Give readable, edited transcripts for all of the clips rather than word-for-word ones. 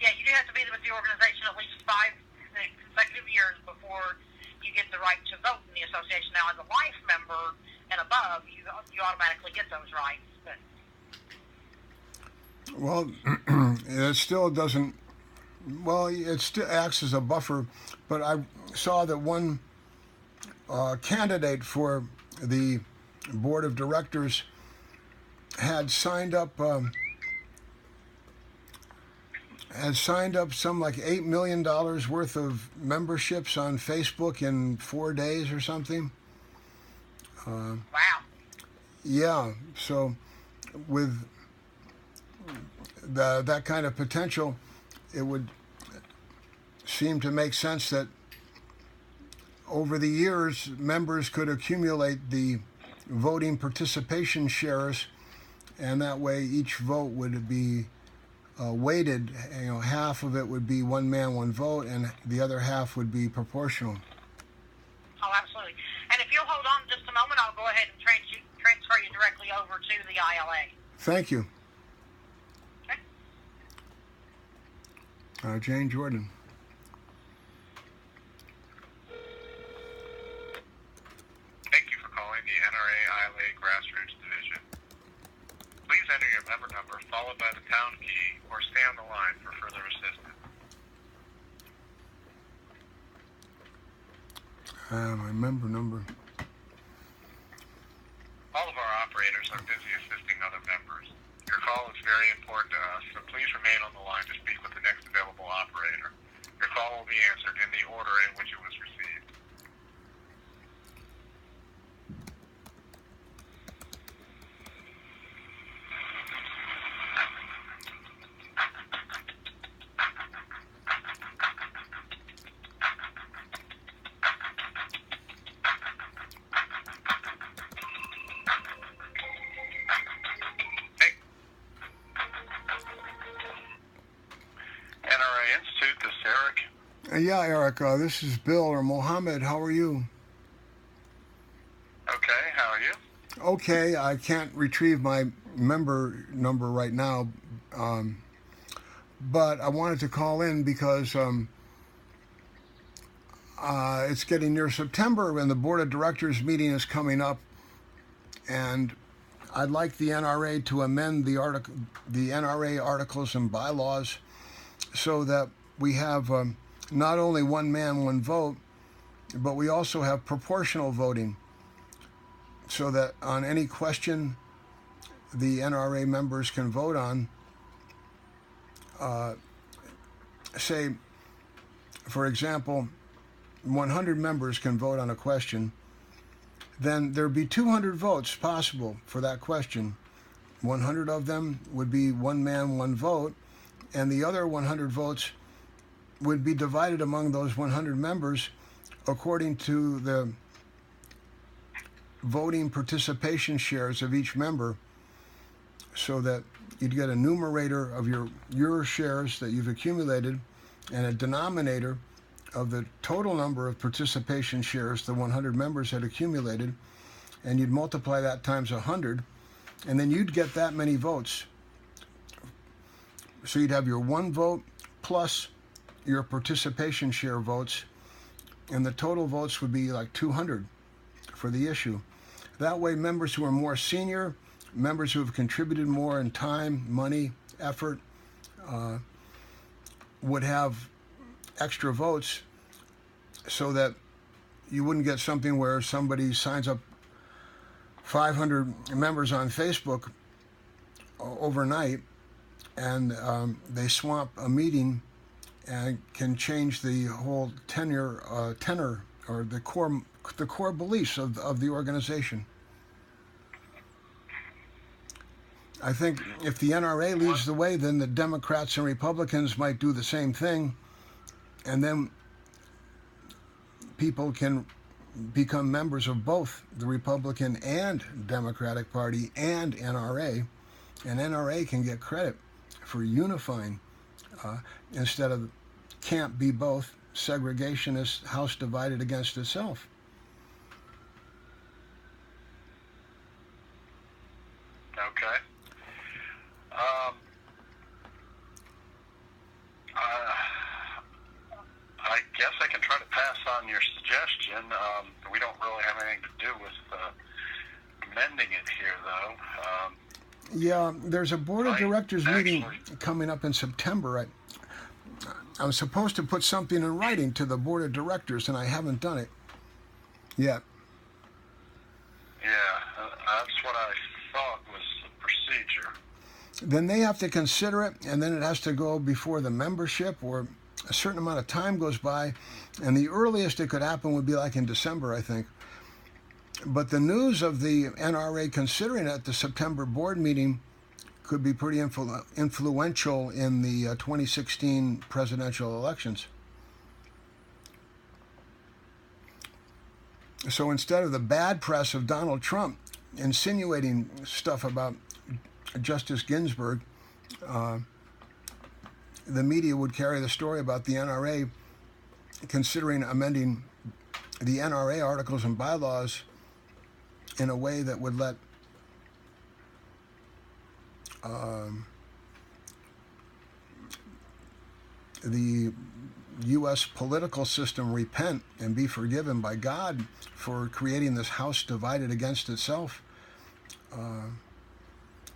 Yeah, you do have to be with the organization at least 5 consecutive years before you get the right to vote in the association. Now, as a life member and above, you automatically get those rights. But well, it still doesn't. Well, it still acts as a buffer, but I saw that one candidate for the board of directors had signed up some like $8 million worth of memberships on Facebook in 4 days or something. wow. Yeah, so with that kind of potential, it would seem to make sense that over the years, members could accumulate the voting participation shares, and that way each vote would be weighted. Half of it would be one man, one vote, and the other half would be proportional. Oh, absolutely. And if you'll hold on just a moment, I'll go ahead and transfer you directly over to the ILA. Thank you. Okay. Jane Jordan. Thank you for calling the NRA ILA Grassroots Division. Please enter your member number followed by the pound key or stay on the line for further assistance. My member number. All of our operators are busy assisting other members. Your call is very important to us, so please remain on the line to speak with the next available operator. Your call will be answered in the order in which it was received. NRA Institute, this is Eric. Yeah, Eric, this is Bill or Mohammed. How are you? Okay, how are you? Okay, I can't retrieve my member number right now, but I wanted to call in because it's getting near September and the board of directors meeting is coming up, and I'd like the NRA to amend the NRA articles and bylaws so that we have not only one man, one vote, but we also have proportional voting, so that on any question the NRA members can vote on, say, for example, 100 members can vote on a question, then there'd be 200 votes possible for that question. 100 of them would be one man, one vote, and the other 100 votes would be divided among those 100 members according to the voting participation shares of each member, so that you'd get a numerator of your shares that you've accumulated and a denominator of the total number of participation shares the 100 members had accumulated, and you'd multiply that times 100, and then you'd get that many votes. So you'd have your one vote plus your participation share votes, and the total votes would be like 200 for the issue. That way, members who are more senior, members who have contributed more in time, money, effort, would have extra votes, so that you wouldn't get something where somebody signs up 500 members on Facebook overnight and they swamp a meeting and can change the whole tenor or the core beliefs of the organization. I think if the NRA leads the way, then the Democrats and Republicans might do the same thing, and then people can become members of both the Republican and Democratic Party and NRA, and NRA can get credit for unifying instead of can't be both, segregationist, house divided against itself. Okay. guess I can try to pass on your suggestion. We don't really have anything to do with amending it here, though. Yeah, there's a board of directors meeting coming up in September. I was supposed to put something in writing to the board of directors, and I haven't done it yet. Yeah, that's what I thought was the procedure. Then they have to consider it, and then it has to go before the membership, or a certain amount of time goes by, and the earliest it could happen would be like in December, I think. But the news of the NRA considering it at the September board meeting could be pretty influential in the 2016 presidential elections. So instead of the bad press of Donald Trump insinuating stuff about Justice Ginsburg, the media would carry the story about the NRA considering amending the NRA articles and bylaws in a way that would let the U.S. political system repent and be forgiven by God for creating this house divided against itself.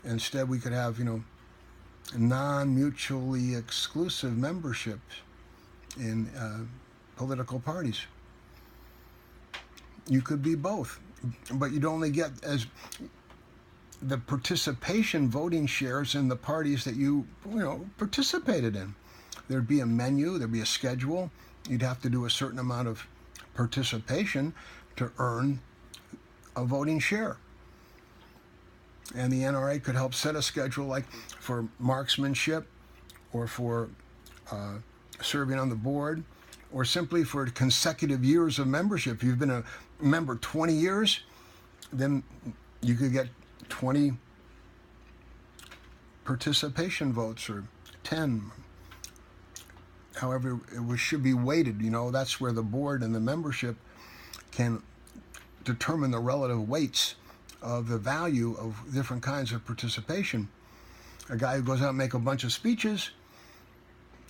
Instead, we could have, non-mutually exclusive memberships in political parties. You could be both, but you'd only get as the participation voting shares in the parties that you participated in. There'd be a menu, there'd be a schedule. You'd have to do a certain amount of participation to earn a voting share. And the NRA could help set a schedule, like for marksmanship, or for serving on the board, or simply for consecutive years of membership. If you've been a member 20 years, then you could get 20 participation votes, or 10. However, should be weighted. That's where the board and the membership can determine the relative weights of the value of different kinds of participation. A guy who goes out and makes a bunch of speeches,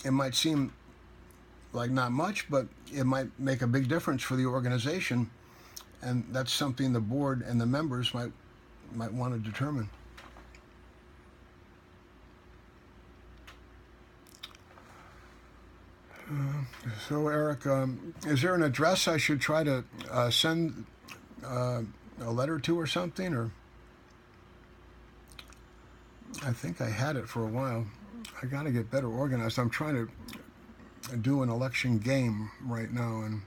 it might seem like not much, but it might make a big difference for the organization, and that's something the board and the members might want to determine. So, Eric, is there an address I should try to send a letter to or something? Or I think I had it for a while. I got to get better organized. I'm trying to do an election game right now, and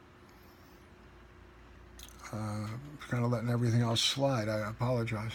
kind of letting everything else slide. I apologize.